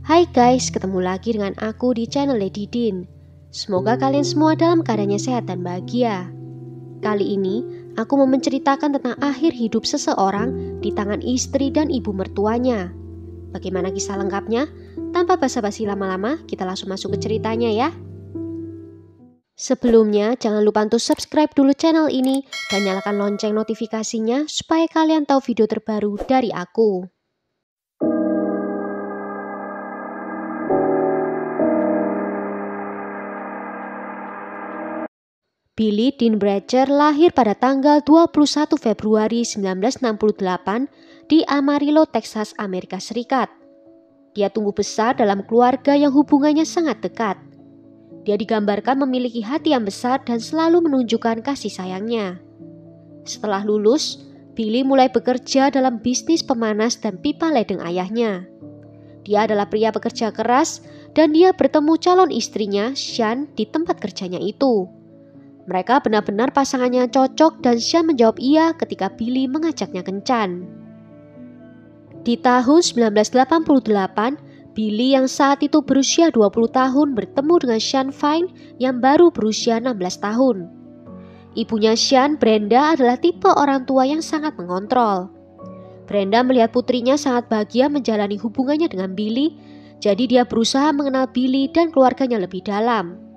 Hai guys, ketemu lagi dengan aku di channel Lady Din. Semoga kalian semua dalam keadaannya sehat dan bahagia. Kali ini, aku mau menceritakan tentang akhir hidup seseorang di tangan istri dan ibu mertuanya. Bagaimana kisah lengkapnya? Tanpa basa-basi lama-lama, kita langsung masuk ke ceritanya ya. Sebelumnya, jangan lupa untuk subscribe dulu channel ini dan nyalakan lonceng notifikasinya supaya kalian tahu video terbaru dari aku. Billy Dean Bratcher lahir pada tanggal 21 Februari 1968 di Amarillo, Texas, Amerika Serikat. Dia tumbuh besar dalam keluarga yang hubungannya sangat dekat. Dia digambarkan memiliki hati yang besar dan selalu menunjukkan kasih sayangnya. Setelah lulus, Billy mulai bekerja dalam bisnis pemanas dan pipa ledeng ayahnya. Dia adalah pria pekerja keras dan dia bertemu calon istrinya, Sean, di tempat kerjanya itu. Mereka benar-benar pasangannya cocok dan Sean menjawab iya ketika Billy mengajaknya kencan. Di tahun 1988, Billy yang saat itu berusia 20 tahun bertemu dengan Sean Fine yang baru berusia 16 tahun. Ibunya Sean, Brenda, adalah tipe orang tua yang sangat mengontrol. Brenda melihat putrinya sangat bahagia menjalani hubungannya dengan Billy, jadi dia berusaha mengenal Billy dan keluarganya lebih dalam.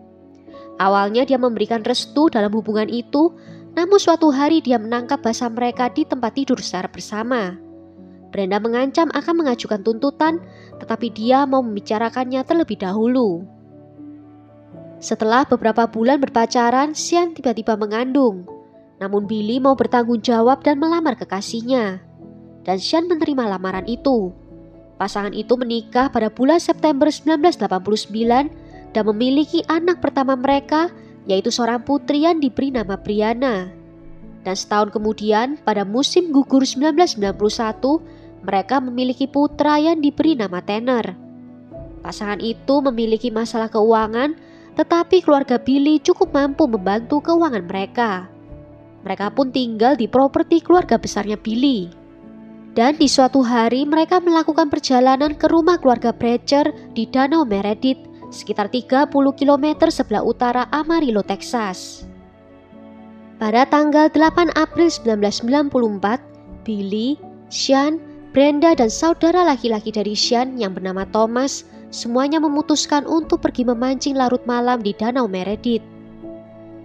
Awalnya dia memberikan restu dalam hubungan itu, namun suatu hari dia menangkap basah mereka di tempat tidur secara bersama. Brenda mengancam akan mengajukan tuntutan, tetapi dia mau membicarakannya terlebih dahulu. Setelah beberapa bulan berpacaran, Sean tiba-tiba mengandung. Namun Billy mau bertanggung jawab dan melamar kekasihnya. Dan Sean menerima lamaran itu. Pasangan itu menikah pada bulan September 1989 dan memiliki anak pertama mereka, yaitu seorang putri yang diberi nama Brianna. Dan setahun kemudian, pada musim gugur 1991, mereka memiliki putra yang diberi nama Tanner. Pasangan itu memiliki masalah keuangan, tetapi keluarga Billy cukup mampu membantu keuangan mereka. Mereka pun tinggal di properti keluarga besarnya Billy. Dan di suatu hari mereka melakukan perjalanan ke rumah keluarga Bratcher di Danau Meredith, sekitar 30 km sebelah utara Amarillo, Texas. Pada tanggal 8 April 1994, Billy, Sean, Brenda dan saudara laki-laki dari Sean yang bernama Thomas semuanya memutuskan untuk pergi memancing larut malam di Danau Meredith.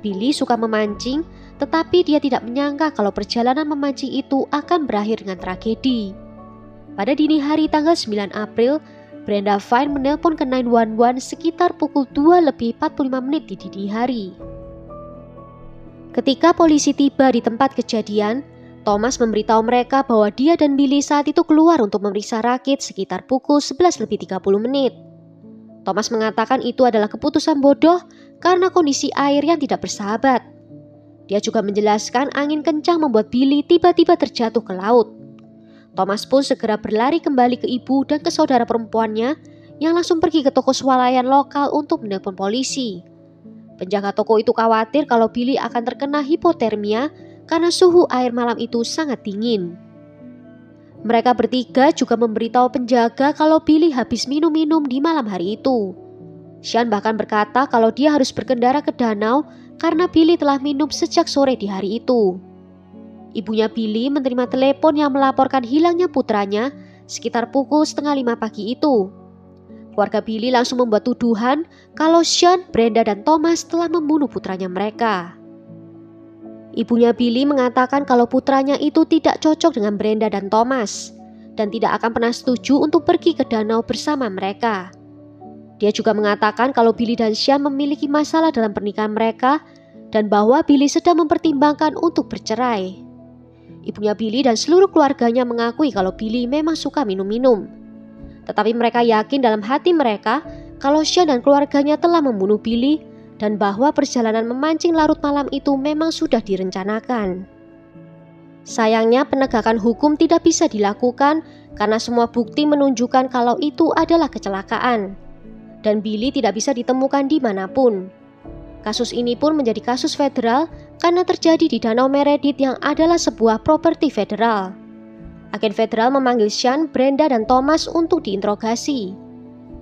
Billy suka memancing, tetapi dia tidak menyangka kalau perjalanan memancing itu akan berakhir dengan tragedi. Pada dini hari tanggal 9 April, Brenda Fine menelpon ke 911 sekitar pukul 2:45 di dini hari. Ketika polisi tiba di tempat kejadian, Thomas memberitahu mereka bahwa dia dan Billy saat itu keluar untuk memeriksa rakit sekitar pukul 11:30. Thomas mengatakan itu adalah keputusan bodoh karena kondisi air yang tidak bersahabat. Dia juga menjelaskan angin kencang membuat Billy tiba-tiba terjatuh ke laut. Thomas pun segera berlari kembali ke ibu dan ke saudara perempuannya yang langsung pergi ke toko swalayan lokal untuk menelpon polisi. Penjaga toko itu khawatir kalau Billy akan terkena hipotermia karena suhu air malam itu sangat dingin. Mereka bertiga juga memberitahu penjaga kalau Billy habis minum-minum di malam hari itu. Sean bahkan berkata kalau dia harus berkendara ke danau karena Billy telah minum sejak sore di hari itu. Ibunya Billy menerima telepon yang melaporkan hilangnya putranya sekitar pukul 4:30 pagi itu. Keluarga Billy langsung membuat tuduhan kalau Sean, Brenda, dan Thomas telah membunuh putranya mereka. Ibunya Billy mengatakan kalau putranya itu tidak cocok dengan Brenda dan Thomas dan tidak akan pernah setuju untuk pergi ke danau bersama mereka. Dia juga mengatakan kalau Billy dan Sean memiliki masalah dalam pernikahan mereka dan bahwa Billy sedang mempertimbangkan untuk bercerai. Ibunya Billy dan seluruh keluarganya mengakui kalau Billy memang suka minum-minum. Tetapi mereka yakin dalam hati mereka kalau Sean dan keluarganya telah membunuh Billy dan bahwa perjalanan memancing larut malam itu memang sudah direncanakan. Sayangnya penegakan hukum tidak bisa dilakukan karena semua bukti menunjukkan kalau itu adalah kecelakaan. Dan Billy tidak bisa ditemukan dimanapun. Kasus ini pun menjadi kasus federal karena terjadi di Danau Meredith yang adalah sebuah properti federal. Agen federal memanggil Sean, Brenda, dan Thomas untuk diinterogasi.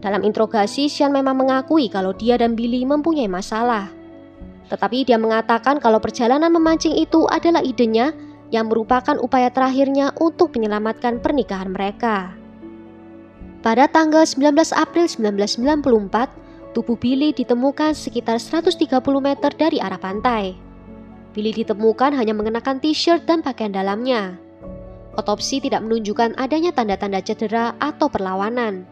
Dalam interogasi, Sean memang mengakui kalau dia dan Billy mempunyai masalah. Tetapi dia mengatakan kalau perjalanan memancing itu adalah idenya yang merupakan upaya terakhirnya untuk menyelamatkan pernikahan mereka. Pada tanggal 19 April 1994, tubuh Billy ditemukan sekitar 130 meter dari arah pantai. Billy ditemukan hanya mengenakan t-shirt dan pakaian dalamnya. Otopsi tidak menunjukkan adanya tanda-tanda cedera atau perlawanan.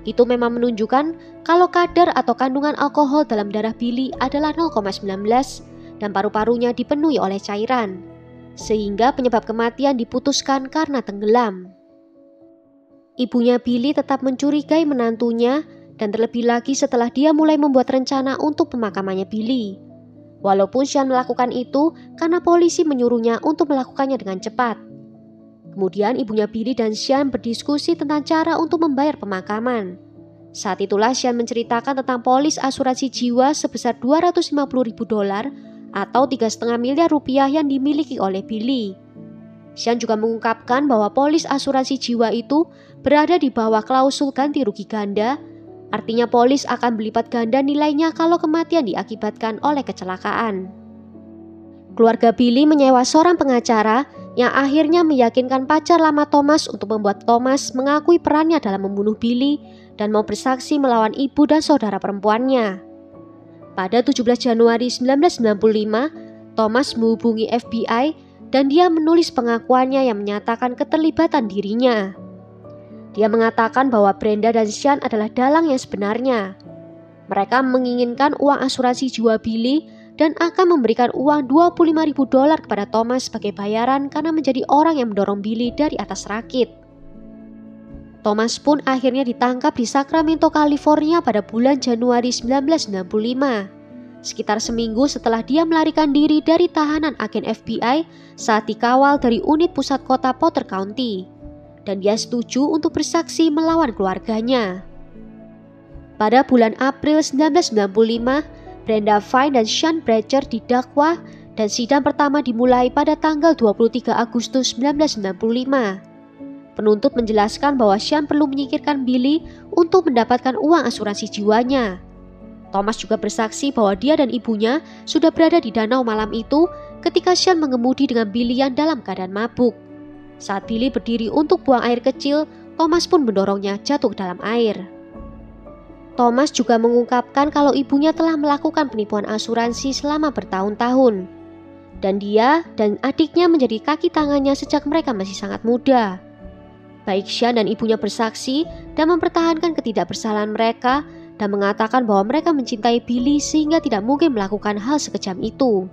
Itu memang menunjukkan kalau kadar atau kandungan alkohol dalam darah Billy adalah 0,19 dan paru-parunya dipenuhi oleh cairan, sehingga penyebab kematian diputuskan karena tenggelam. Ibunya Billy tetap mencurigai menantunya dan terlebih lagi setelah dia mulai membuat rencana untuk pemakamannya Billy. Walaupun Sean melakukan itu karena polisi menyuruhnya untuk melakukannya dengan cepat. Kemudian ibunya Billy dan Sean berdiskusi tentang cara untuk membayar pemakaman. Saat itulah Sean menceritakan tentang polis asuransi jiwa sebesar $250.000 atau 3,5 miliar rupiah yang dimiliki oleh Billy. Sean juga mengungkapkan bahwa polis asuransi jiwa itu berada di bawah klausul ganti rugi ganda, artinya polis akan berlipat ganda nilainya kalau kematian diakibatkan oleh kecelakaan. Keluarga Billy menyewa seorang pengacara yang akhirnya meyakinkan pacar lama Thomas untuk membuat Thomas mengakui perannya dalam membunuh Billy dan mau bersaksi melawan ibu dan saudara perempuannya. Pada 17 Januari 1995, Thomas menghubungi FBI dan dia menulis pengakuannya yang menyatakan keterlibatan dirinya. Dia mengatakan bahwa Brenda dan Sean adalah dalang yang sebenarnya. Mereka menginginkan uang asuransi jiwa Billy dan akan memberikan uang $25.000 kepada Thomas sebagai bayaran karena menjadi orang yang mendorong Billy dari atas rakit. Thomas pun akhirnya ditangkap di Sacramento, California pada bulan Januari 1995. Sekitar seminggu setelah dia melarikan diri dari tahanan agen FBI saat dikawal dari unit pusat kota Potter County, dan dia setuju untuk bersaksi melawan keluarganya. Pada bulan April 1995, Brenda Fine dan Sean Bratcher didakwa dan sidang pertama dimulai pada tanggal 23 Agustus 1995. Penuntut menjelaskan bahwa Sean perlu menyingkirkan Billy untuk mendapatkan uang asuransi jiwanya. Thomas juga bersaksi bahwa dia dan ibunya sudah berada di danau malam itu ketika Sean mengemudi dengan Billy yang dalam keadaan mabuk. Saat Billy berdiri untuk buang air kecil, Thomas pun mendorongnya jatuh ke dalam air. Thomas juga mengungkapkan kalau ibunya telah melakukan penipuan asuransi selama bertahun-tahun. Dan dia dan adiknya menjadi kaki tangannya sejak mereka masih sangat muda. Baik Sean dan ibunya bersaksi dan mempertahankan ketidakbersalahan mereka dan mengatakan bahwa mereka mencintai Billy sehingga tidak mungkin melakukan hal sekejam itu.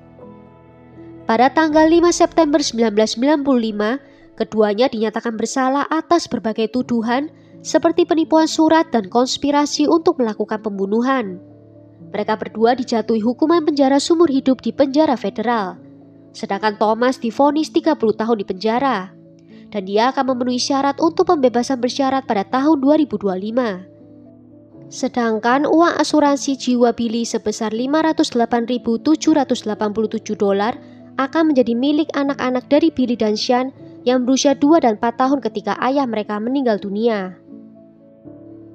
Pada tanggal 5 September 1995, keduanya dinyatakan bersalah atas berbagai tuduhan seperti penipuan surat dan konspirasi untuk melakukan pembunuhan. Mereka berdua dijatuhi hukuman penjara seumur hidup di penjara federal, sedangkan Thomas divonis 30 tahun di penjara, dan dia akan memenuhi syarat untuk pembebasan bersyarat pada tahun 2025. Sedangkan uang asuransi jiwa Billy sebesar $508.787 akan menjadi milik anak-anak dari Billy dan Sean yang berusia 2 dan 4 tahun ketika ayah mereka meninggal dunia.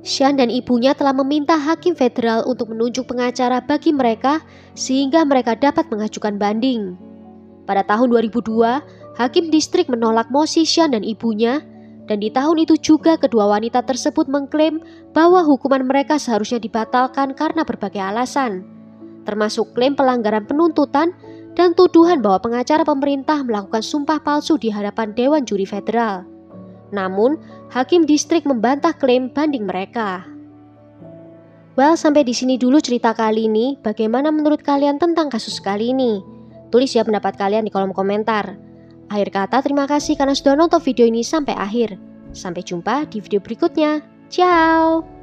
Sean dan ibunya telah meminta hakim federal untuk menunjuk pengacara bagi mereka sehingga mereka dapat mengajukan banding. Pada tahun 2002, hakim distrik menolak mosi Sean dan ibunya. Dan di tahun itu juga kedua wanita tersebut mengklaim bahwa hukuman mereka seharusnya dibatalkan karena berbagai alasan, termasuk klaim pelanggaran penuntutan dan tuduhan bahwa pengacara pemerintah melakukan sumpah palsu di hadapan Dewan Juri Federal. Namun, hakim distrik membantah klaim banding mereka. Well, sampai di sini dulu cerita kali ini. Bagaimana menurut kalian tentang kasus kali ini? Tulis ya pendapat kalian di kolom komentar. Akhir kata, terima kasih karena sudah nonton video ini sampai akhir. Sampai jumpa di video berikutnya. Ciao!